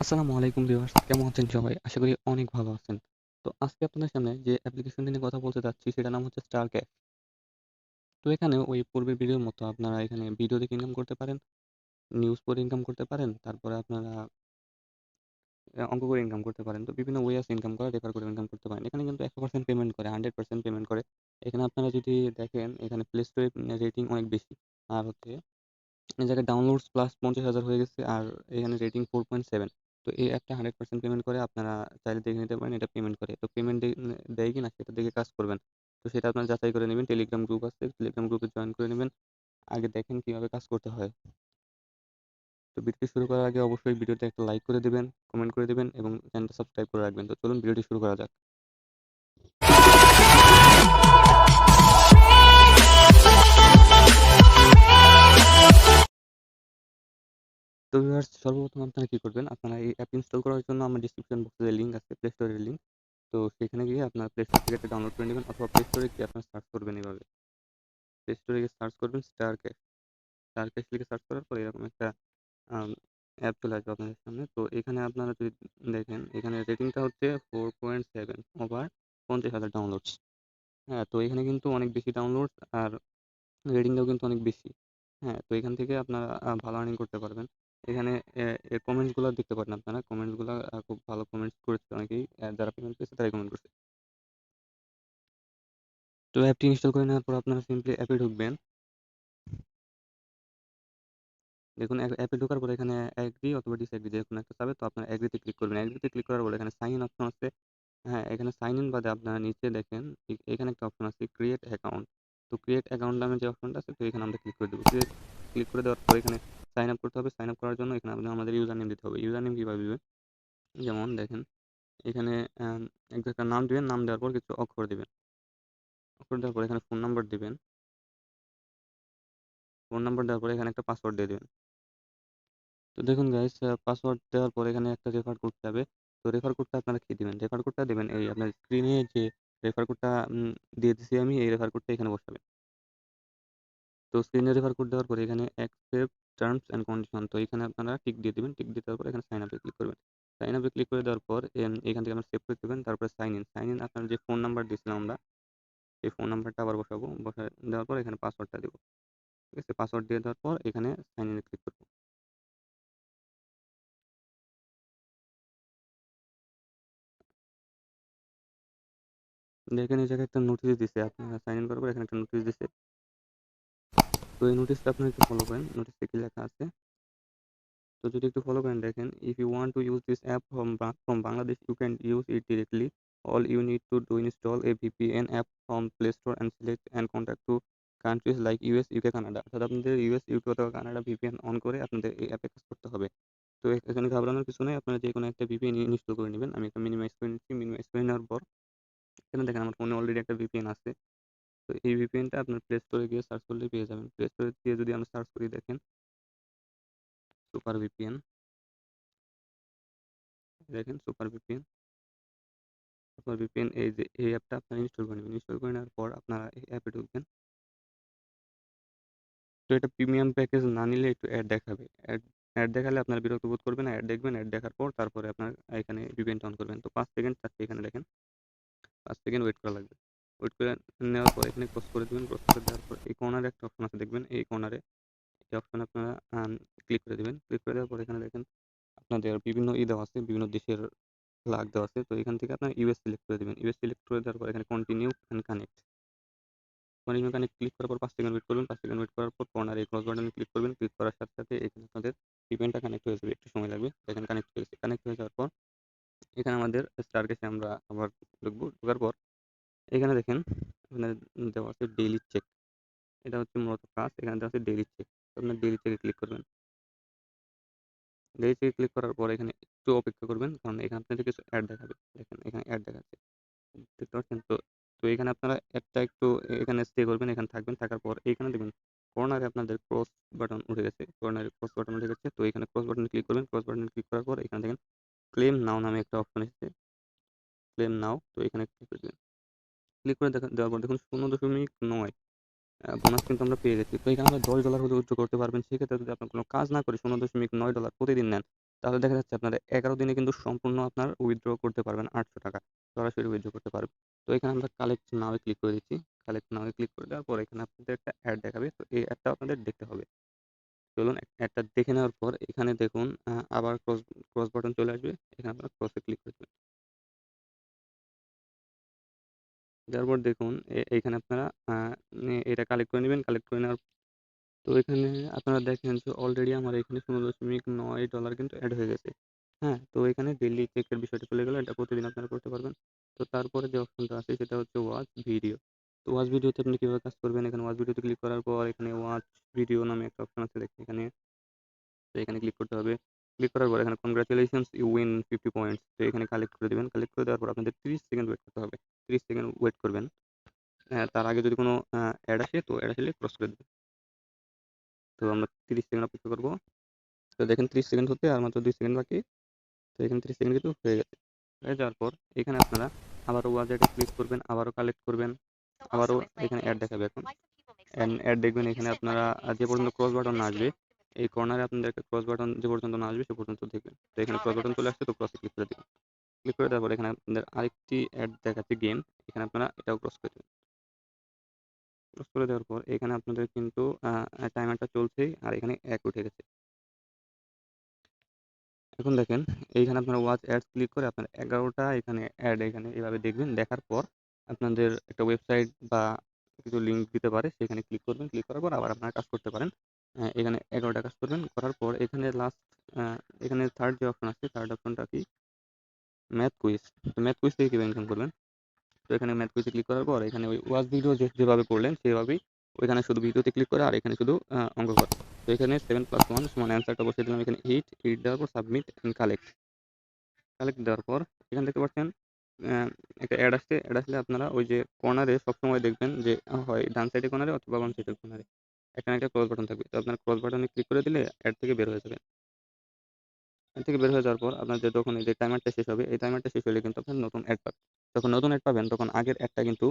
আসসালামু আলাইকুম ভিউয়ার্স, কেমন আছেন সবাই? আশা করি অনেক ভালো আছেন। তো আজকে আপনাদের সামনে যে অ্যাপ্লিকেশনটি নিয়ে কথা বলতে যাচ্ছি সেটার নাম হচ্ছে স্টার ক্যাশ। তো এখানে ওই পূর্বের ভিডিওর মতো আপনারা এখানে ভিডিও দেখে ইনকাম করতে পারেন, নিউজ পড়ে ইনকাম করতে পারেন, তারপরে আপনারা অঙ্ক করে ইনকাম করতে পারেন। তো বিভিন্ন ওয়ে আছে ইনকাম করার, রেফার করে ইনকাম করতে পারেন। এখানে কিন্তু 100% পেমেন্ট করে, 100% পেমেন্ট করে। এখানে আপনারা যদি দেখেন এখানে প্লে স্টোরে রেটিং অনেক বেশি। আর হচ্ছে এই জায়গায় ডাউনলোডস প্লাস 50,000 হয়ে গেছে আর এখানে রেটিং 4.7। তো এই অ্যাপটা 100% পেমেন্ট করে, আপনারা চাইলে দেখে নিতে পারেন এটা পেমেন্ট করে। তো পেমেন্ট দেয় কিনা সেটা দেখে কাজ করবেন। তো সেটা আপনারা যাচাই করে নেবেন। টেলিগ্রাম গ্রুপ আছে, টেলিগ্রাম গ্রুপে জয়েন করে নেবেন। আগে দেখেন কিভাবে কাজ করতে হয়। তো ভিডিওটি শুরু করার আগে অবশ্যই ভিডিওতে একটা লাইক করে দিবেন, কমেন্ট করে দিবেন এবং চ্যানেলটা সাবস্ক্রাইব করে রাখবেন। তো চলুন ভিডিওটি শুরু করা যাক। তো ভিউয়ার্স, সর্বপ্রথম আপনারা কি করবেন, আপনারা এই অ্যাপ ইনস্টল করার জন্য আমার ডিসক্রিপশন বক্সে লিঙ্ক আছে, প্লে স্টোরের লিঙ্ক। তো সেখানে গিয়ে আপনার প্লে স্টোর থেকে এটা ডাউনলোড করে নেবেন অথবা প্লে স্টোরে গিয়ে আপনার সার্চ করবেন এভাবে। প্লে স্টোরে গিয়ে সার্চ করবেন স্টার ক্যাশ। স্টার ক্যাশ লিখে সার্চ করার পর এরকম একটা অ্যাপ চলে আসবে আপনাদের সামনে। তো এখানে আপনারা যদি দেখেন এখানে রেটিংটা হচ্ছে 4.7 ওভার 50,000 ডাউনলোডস। হ্যাঁ, তো এখানে কিন্তু অনেক বেশি ডাউনলোডস আর রেটিংটাও কিন্তু অনেক বেশি। হ্যাঁ, তো এখান থেকে আপনারা ভালো আর্নিং করতে পারবেন। এখানে এর কমেন্টসগুলো দেখতে পারেন আপনারা। কমেন্টসগুলো খুব ভালো কমেন্টস করেছে অনেকেই। যারা পেমেন্ট পেয়েছে তারাই কমেন্ট করছে। তো অ্যাপটি ইনস্টল করে নেওয়ার পর আপনারা সিম্পলি অ্যাপে ঢুকবেন। দেখুন অ্যাপে ঢোকার পরে এখানে অ্যাগ্রি অথবা ডিসঅ্যাগ্রি যেকোনো একটা চাবে। তো আপনারা অ্যাগ্রিতে ক্লিক করবেন। অ্যাগ্রিতে ক্লিক করার পরে এখানে সাইন ইন অপশন আছে। হ্যাঁ, এখানে সাইন ইন বাদে আপনারা নিচে দেখেন এখানে একটা অপশন আছে ক্রিয়েট অ্যাকাউন্ট। তো ক্রিয়েট অ্যাকাউন্ট নামে যে অপশনটা আছে তো এখানে আমরা ক্লিক করে দেবো। ক্লিক করে দেওয়ার পর এখানে সাইন আপ করতে হবে। সাইন আপ করার জন্য এখানে আমাদের ইউজার নেম দিতে হবে। ইউজার নেম কীভাবে দিবেন, যেমন দেখেন এখানে একটা নাম দিবেন। নাম দেওয়ার পর কিছু অক্ষর দিবেন। অক্ষর দেওয়ার পর এখানে ফোন নাম্বার দিবেন। ফোন নাম্বার দেওয়ার পরে এখানে একটা পাসওয়ার্ড দিয়ে দিবেন। তো দেখুন গাইস, পাসওয়ার্ড দেওয়ার পর এখানে একটা রেফার কোড যাবে। তো রেফার কোডটা আপনারা কি দিবেন, রেফার কোডটা দিবেন এই আপনার স্ক্রিনে যে রেফার কোডটা দিয়ে দিছি আমি, এই রেফার কোডটা এখানে বসাবেন। তো স্ক্রিনে রেফার কোড দেওয়ার পরে এখানে অ্যাকসেপ্ট টার্মস অ্যান্ড কন্ডিশন, তো এখানে আপনারা টিক দিয়ে দিবেন। টিক দিয়ে দেওয়ার পর এখানে সাইন আপে ক্লিক করবেন। সাইন আপে ক্লিক করে দেওয়ার পর এখান থেকে আপনারা সেভ করে দেবেন। তারপরে সাইন ইন, সাইন ইন আপনার যে ফোন নাম্বার দিয়েছিলাম আমরা, এই ফোন নাম্বারটা আবার বসাবো। বসা দেওয়ার পর এখানে পাসওয়ার্ডটা দেবো। ঠিক আছে, পাসওয়ার্ড দিয়ে দেওয়ার পর এখানে সাইন ইনে ক্লিক করবো। দেখেন এই জায়গায় একটা নোটিশ দিছে, আপনারা সাইন ইন করার পর এখানে একটা নোটিশ দিছে। তো এই নোটিশটা আপনারা একটু ফলো করেন। নোটিশে কি লেখা আছে তো যদি একটু ফলো করেন দেখেন, if you want to use this app from Bangladesh you can use it directly. All you need to do install a VPN app from Play Store and select and contact to countries like US, UK, Canada. অর্থাৎ আপনাদের US, UK অথবা Canada VPN on করে আপনাদের এই অ্যাপে কাজ করতে হবে। তো এখানে ঘাবড়ানোর কিছু নেই, আপনারা যে কোনো একটা ভিপিএন ইনস্টল করে নেবেন। আমি একটা মিনিমাইজ করে নিচ্ছি। মিনিমাইজ করে নেওয়ার পর এখানে দেখেন আমার ফোনে অলরেডি একটা ভিপিএন আছে। তো এই ভিপিএনটা আপনার প্লে স্টোরে গিয়ে সার্চ করলে পেয়ে যাবেন। প্লে স্টোরে গিয়ে যদি আমরা সার্চ করি দেখেন সুপার ভিপিএন, দেখেন সুপার ভিপিএন। সুপার ভিপিএন এই যে এই অ্যাপটা আপনারা ইনস্টল করে নেবেন। ইনস্টল করে নেওয়ার পর আপনারা এই অ্যাপে ঢুকবেন। তো এটা প্রিমিয়াম প্যাকেজ না নিলে একটু অ্যাড দেখাবে। অ্যাড অ্যাড দেখালে আপনারা বিরক্ত বোধ করবেন। অ্যাড দেখবেন, অ্যাড দেখার পর তারপরে আপনার এখানে ভিপিএনটা অন করবেন। তো 5 সেকেন্ড থাকছে এখানে দেখেন, 5 সেকেন্ড ওয়েট করা লাগবে। ওয়েট করে নেওয়ার পর এখানে ক্রস করে দিবেন। ক্রস করে দেওয়ার পর এই কর্নারে একটা অপশন আছে দেখবেন, এই কর্নারে এই অপশনে আপনারা ক্লিক করে দিবেন। ক্লিক করে দেওয়ার পর এখানে দেখেন আপনাদের বিভিন্ন দেওয়া আছে, বিভিন্ন দেশের ফ্ল্যাগ দেওয়া আছে। তো এখান থেকে আপনার ইউএস সিলেক্ট করে দিবেন। ইউএস সিলেক্ট করে দেওয়ার পর এখানে continue and connect. Continue connect click করার পর 5 সেকেন্ড ওয়েট করবেন। 5 সেকেন্ড ওয়েট করার পর কর্নারে ক্রস বাটনে ক্লিক করবেন। ক্লিক করার সাথে সাথে এখানে আপনাদের ভিপিএনটা কানেক্ট হয়ে যাবে। একটু সময় লাগবে। দেখেন কানেক্ট হয়েছে। কানেক্ট হয়ে যাওয়ার পর এখানে আমাদের স্টার ক্যাশে আমরা আবার ঢুকবো। ঢোকার পর এখানে দেখেন এখানে দেওয়া আছে ডেইলি চেক। এটা হচ্ছে মূলত কাজ। এখানে দেওয়া আছে ডেইলি চেক। আপনার ডেইলি চেকে ক্লিক করবেন। ডেইলি চেকে ক্লিক করার পর এখানে একটু অপেক্ষা করবেন, কারণ এখানে আপনাদের কিছু অ্যাড দেখাবে। দেখেন এখানে অ্যাড দেখাচ্ছে, দেখতে পাচ্ছেন তো। তো এখানে আপনারা একটা একটু এখানে স্টে করবেন, এখানে থাকবেন। থাকার পর এখানে দেখবেন কর্নারে আপনাদের ক্রস বাটন উঠে গেছে। কর্নারে ক্রস বাটন উঠে গেছে। তো এখানে ক্রস বাটনে ক্লিক করবেন। ক্রস বাটনে ক্লিক করার পর এখানে দেখেন ক্লেম নাও নামে একটা অপশন এসেছে, ক্লেম নাও। তো এখানে ক্লিক করে দেবেন। ক্লিক করে দেওয়ার পর দেখুন 0.9 বোনাস কিন্তু আমরা পেয়ে গেছি। তো এখানে আমরা $10 হলে উইথড্র করতে পারবেন। সেক্ষেত্রে যদি আপনার কোনো কাজ না করে $0.9 প্রতিদিন নেন, তাহলে দেখা যাচ্ছে আপনার 11 দিনে কিন্তু সম্পূর্ণ আপনার উইথড্র করতে পারবেন 800 টাকা। সরাসরি উইথড্র করতে পারবেন। তো এখানে আমরা কালেক্ট নাও এ ক্লিক করে দিচ্ছি। কালেক্ট নাও এ ক্লিক করে দেওয়ার পর এখানে আপনাদের একটা অ্যাড দেখাবে। তো এই অ্যাডটা আপনাদের দেখতে হবে। চলুন অ্যাডটা দেখে নেওয়ার পর এখানে দেখুন আবার ক্রস ক্রস বাটন চলে আসবে। এখানে আপনারা ক্রসে ক্লিক করে দিবেন। দেওয়ার পর দেখুন এইখানে আপনারা আ এটা কালেক্ট করে নিবেন। কালেক্ট করে নেওয়ার তো এখানে আপনারা দেখেন যে অলরেডি আমার এখানে $0.9 কিন্তু এড হয়ে গেছে। হ্যাঁ? তো এখানে ডেইলি চেকের বিষয়টা চলে গেল। এটা প্রতিদিন আপনারা করতে পারবেন। তো তারপরে যে অপশনটা আছে সেটা হচ্ছে ওয়াচ ভিডিও। তো ওয়াচ ভিডিওতে আপনি কিভাবে কাজ করবেন? এখানে ওয়াচ ভিডিওতে ক্লিক করার পর এখানে ওয়াচ ভিডিও নামে একটা অপশন আছে দেখেন এখানে। তো এখানে ক্লিক করতে হবে। ক্লিক করার পর এখানে কনগ্রাচুলেশনস ইউ উইন 50 পয়েন্টস। তো এখানে কালেক্ট করে দিবেন। কালেক্ট করে দেওয়ার পর আপনাদের 30 সেকেন্ড ওয়েট করতে হবে। 30 সেকেন্ড ওয়েট করবেন। তার আগে যদি কোনো এড আসে তো এড আসলে ক্রস করে দিবেন। তো আমরা 30 সেকেন্ড অপেক্ষা করব। তো দেখেন 30 সেকেন্ড হতে আর মাত্র 2 সেকেন্ড বাকি। তো এখানে 30 সেকেন্ড কিন্তু হয়ে গেছে। হয়ে যাওয়ার পর এখানে আপনারা আবারও ওয়ালেটে ক্লিক করবেন, আবারও কালেক্ট করবেন, আবারও এখানে অ্যাড দেখাবে এখন। অ্যাড দেখবেন এখানে আপনারা যে পর্যন্ত ক্রস বাটন না আসবে, এই কর্নারে আপনাদের একটা ক্রস বাটন যে পর্যন্ত না আসবে সে পর্যন্ত দেখবেন। তো এখানে ক্রস বাটন চলে আসছে তো ক্রসে ক্লিক করে দিবেন। ক্লিক করে দেওয়ার পর এখানে আপনাদের আরেকটি অ্যাড দেখাচ্ছে গেম। এখানে আপনারা এটাও ক্রস করে দিবেন। ক্রস করে দেওয়ার পর এখানে আপনাদের কিন্তু টাইমারটা চলছেই আর এখানে ১ উঠে গেছে। এখন দেখেন এইখানে আপনারা ওয়াচ অ্যাডস ক্লিক করে আপনার ১১টা এখানে অ্যাড এখানে এভাবে দেখবেন। দেখার পর আপনাদের একটা ওয়েবসাইট বা কিছু লিঙ্ক দিতে পারে সেখানে ক্লিক করবেন। ক্লিক করার পর আবার আপনারা কাজ করতে পারেন। এখানে ১১টা কাজ করবেন। করার পর এখানে লাস্ট আ এখানে 3rd যে অপশন আছে 3rd অপশনটা কি? Math quiz. তো ম্যাথ কুইজ থেকে কিভাবে ইনকাম করবেন? তো এখানে ম্যাথ কুইজে ক্লিক করার পর এখানে ওই ওয়াচ ভিডিও যেভাবে করলেন সেভাবেই ওইখানে শুধু ভিডিওতে ক্লিক করা আর এখানে শুধু অঙ্ক করা। তো এখানে 7 + 1 সমান অ্যান্সারটা বসিয়ে দিলাম এখানে 8, 8 দেওয়ার পর সাবমিট এন্ড কালেক্ট। কালেক্ট দেওয়ার পর এখানে দেখতে পাচ্ছেন অ্যা একটা অ্যাড আসছে। অ্যাড আসলে আপনারা ওই যে কর্নারে সবসময় দেখবেন যে হয় ডান সাইডে কর্নারে অথবা বাম সাইডের কর্নারে একটা না একটা ক্রস বাটন থাকবে। তো আপনারা ক্রস বাটনে ক্লিক করে দিলে অ্যাড থেকে বের হয়ে যাবেন। অ্যাড থেকে বের হয়ে যাওয়ার পর আপনার যে যখন এই যে টাইমারটা শেষ হবে, এই টাইমারটা শেষ হলে কিন্তু আপনার নতুন অ্যাড পাবেন। যখন নতুন অ্যাড পাবেন তখন আগের অ্যাডটা কিন্তু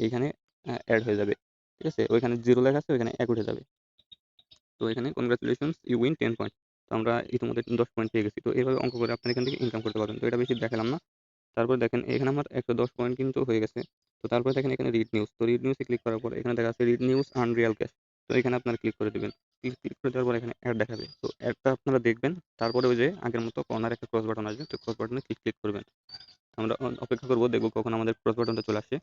এইখানে অ্যাড হয়ে যাবে। ঠিক আছে? ওইখানে 0 লেখা আছে ওইখানে ১ উঠে যাবে। তো এখানে কনগ্রাচুলেশনস ইউ উইন 10 পয়েন্ট। তো আমরা ইতিমধ্যে ১০ পয়েন্ট পেয়ে গেছি। তো এভাবে অঙ্ক করে আপনারা এখান থেকে ইনকাম করতে পারবেন। তো এটা বেশি দেখালাম না। তারপর দেখেন এখানে আমার ১১০ পয়েন্ট কিন্তু হয়ে গেছে। তো তারপরে দেখেন এখানে রিড নিউজ। তো রিড নিউজে ক্লিক করার পর এখানে দেখা যাচ্ছে read news earn Real cash. তো এখানে আপনারা ক্লিক করে দিবেন। ক্লিক করে দেওয়ার পর এখানে অ্যাড দেখাবে। তো অ্যাডটা আপনারা দেখবেন। তারপরে ওই যে আগের মতো কর্নারে একটা ক্রস বাটন আসবে। তো ক্রস বাটনে ক্লিক করবেন। আমরা অপেক্ষা করব দেখব কখন আমাদের ক্রস বাটনটা চলে আসে।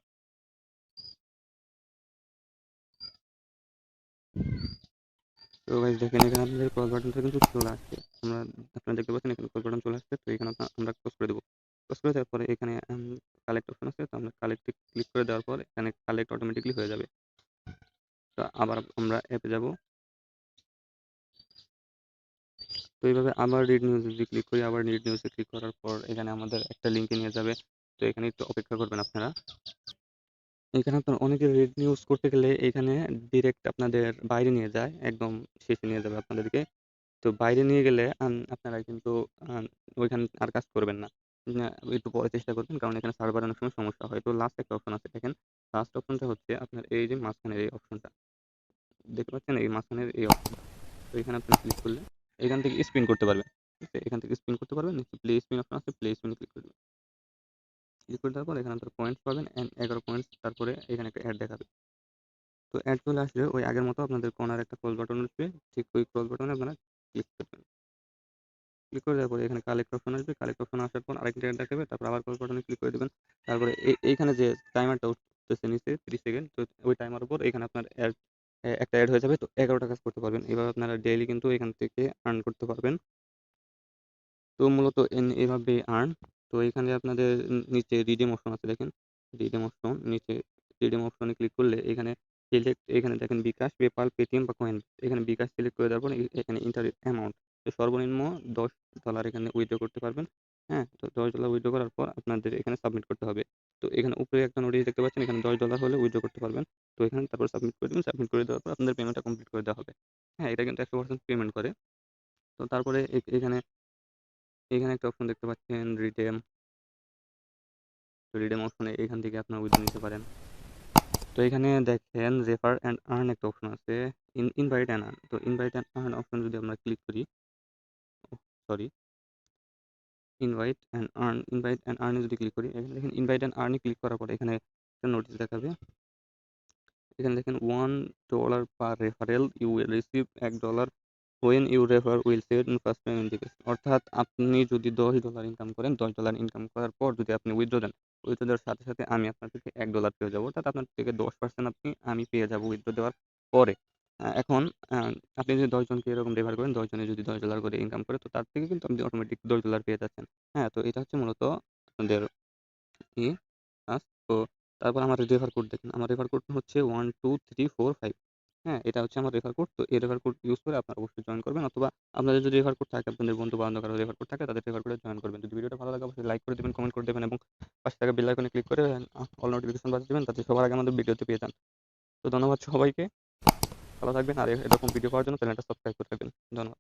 তো গাইস দেখেন এখানে আপনাদের ক্রস বাটনটা কিন্তু চলে আসছে। আপনারা দেখতে পাচ্ছেন এখানে ক্রস বাটন চলে আসছে। তো এখানে আমরা ক্রস করে দেব। ক্রস করে দেওয়ার পরে এখানে কালেক্ট অপশন আছে। তো আমরা কালেক্ট এ ক্লিক করে দেওয়ার পর এখানে কালেক্ট অটোমেটিক্যালি হয়ে যাবে। তো আবার আমরা অ্যাপে যাব। তো এইভাবে আবার রিড নিউজ যদি ক্লিক করি, আবার রিড নিউজে ক্লিক করার পর এখানে আমাদের একটা লিঙ্কে নিয়ে যাবে। তো এখানে একটু অপেক্ষা করবেন আপনারা। এখানে আপনার অনেকে রিড নিউজ করতে গেলে এখানে ডিরেক্ট আপনাদের বাইরে নিয়ে যায়। একদম শেষে নিয়ে যাবে আপনাদেরকে। তো বাইরে নিয়ে গেলে আপনারা কিন্তু আ ওইখানে আর কাজ করবেন না। না একটু পরে চেষ্টা করবেন। কারণ এখানে সার্ভারে অনেক সময় সমস্যা হয়। তো লাস্ট একটা অপশন আছে দেখেন। লাস্ট অপশনটা হচ্ছে আপনার এই যে মাঝখানের এই অপশনটা। দেখতে পাচ্ছেন এই মাঝখানের এই অপশনটা। তো এখানে আপনি ক্লিক করলে এখান থেকে স্পিন করতে পারবেন। ঠিক আছে? এখান থেকে স্পিন করতে পারবেন। নিচে প্লে স্পিন অপশন আছে। প্লে স্পিন এ ক্লিক করে দিবেন। ক্লিক করে দেওয়ার পর এখানে আপনারা পয়েন্টস পাবেন। 11 পয়েন্টস তারপরে এখানে একটা অ্যাড দেখাবে। তো অ্যাড চলে আসলে ওই আগের মতো আপনাদের কর্নারে একটা ক্রস বাটন আসবে। ঠিক ওই ক্রস বাটনে আপনারা ক্লিক করবেন। ক্লিক করে দেওয়ার পরে এখানে কালেক্ট অপশন আসবে। কালেক্ট অপশন আসার পর আরেকটা অ্যাড দেখাবে। তারপর আবার ক্রস বাটনে ক্লিক করে দিবেন। তারপরে এইখানে যে টাইমারটা উঠতেছে নিচে 30 সেকেন্ড। তো ওই টাইমার উপর এখানে আপনার একটা অ্যাড হয়ে যাবে। তো ১১ টা কাজ করতে পারবেন। এভাবে আপনারা ডেইলি কিন্তু এখান থেকে আর্ন করতে পারবেন। তো মূলত এভাবে আর্ন। তো এখানে আপনাদের নিচে রিডিম অপশন আছে দেখেন। রিডিম অপশন নিচে রিডিম অপশনে ক্লিক করলে এখানে সিলেক্ট এখানে দেখেন বিকাশ, পেপাল, পেটিএম বা কয়েন। এখানে বিকাশ সিলেক্ট করে দেওয়ার পর এখানে এন্টার অ্যামাউন্ট। তো সর্বনিম্ন $10 এখানে উইথড্র করতে পারবেন। হ্যাঁ? তো $10 উইথড্র করার পর আপনাদের এখানে সাবমিট করতে হবে। তো এখানে উপরে একটা নোটিশ দেখতে পাচ্ছেন এখানে $10 হলে উইথড্র করতে পারবেন। তো এখানে তারপর সাবমিট করে দিবেন। সাবমিট করে দেওয়ার পর আপনাদের পেমেন্টটা কমপ্লিট করে দেওয়া হবে। হ্যাঁ? এটা কিন্তু 100% পেমেন্ট করে। তো তারপরে এখানে একটা অপশন দেখতে পাচ্ছেন রিডেম। তো রিডেম অপশনে এখান থেকে আপনারা উইথড্র নিতে পারেন। তো এখানে দেখেন রেফার অ্যান্ড আর্ন একটা অপশন আছে। Invite and earn. তো ইনভাইট অ্যান্ড আর্ন অপশন যদি আমরা ক্লিক করি, সরি। ইনভাইট অ্যান্ড আর্ন যদি ক্লিক করি, এখানে দেখেন ইনভাইট অ্যান্ড আর্ন ক্লিক করার পরে এখানে একটা নোটিশ দেখাবে। এখানে দেখেন $1 per referral you will receive $1 when you refer will set in first time indication. অর্থাৎ আপনি যদি $10 ইনকাম করেন, $10 ইনকাম করার পর যদি আপনি উইথড্র দেন, উইথড্র দেওয়ার সাথে সাথে আমি আপনার থেকে $1 পেয়ে যাবো। অর্থাৎ আপনার থেকে 10% আমি পেয়ে যাবো উইথড্র দেওয়ার পরে। এখন আপনি যদি 10 জনকে এরকম রেফার করেন, 10 জনে যদি $10 করে ইনকাম করে, তো তার থেকে কিন্তু আপনি অটোমেটিক $10 পেয়ে যাচ্ছেন। হ্যাঁ, তো এটা হচ্ছে মূলত আপনাদের ই কাজ। তো তারপর আমার রেফার কোড দেখেন। আমার রেফার কোড হচ্ছে 1 2 3 4 5। হ্যাঁ, এটা হচ্ছে আমার রেফার কোড। তো এই রেফার কোড ইউজ করে আপনারা অবশ্যই জয়েন করবেন, অথবা আপনাদের যদি রেফার কোড থাকে, আপনাদের বন্ধু-বান্ধব কারো রেফার কোড থাকে, তাদের রেফার কোডে জয়েন করবেন। যদি ভিডিওটা ভালো লাগে অবশ্যই লাইক করে দিবেন, কমেন্ট করে দিবেন এবং পাশে থাকা বেল আইকনে ক্লিক করে অল নোটিফিকেশন বাজিয়ে দিবেন, যাতে সবার আগে আমাদের ভিডিওতে পেয়ে যান। তো ধন্যবাদ সবাইকে। ভালো থাকবেন আর এরকম ভিডিও পাওয়ার জন্য চ্যানেলটা সাবস্ক্রাইব করে রাখবেন। ধন্যবাদ।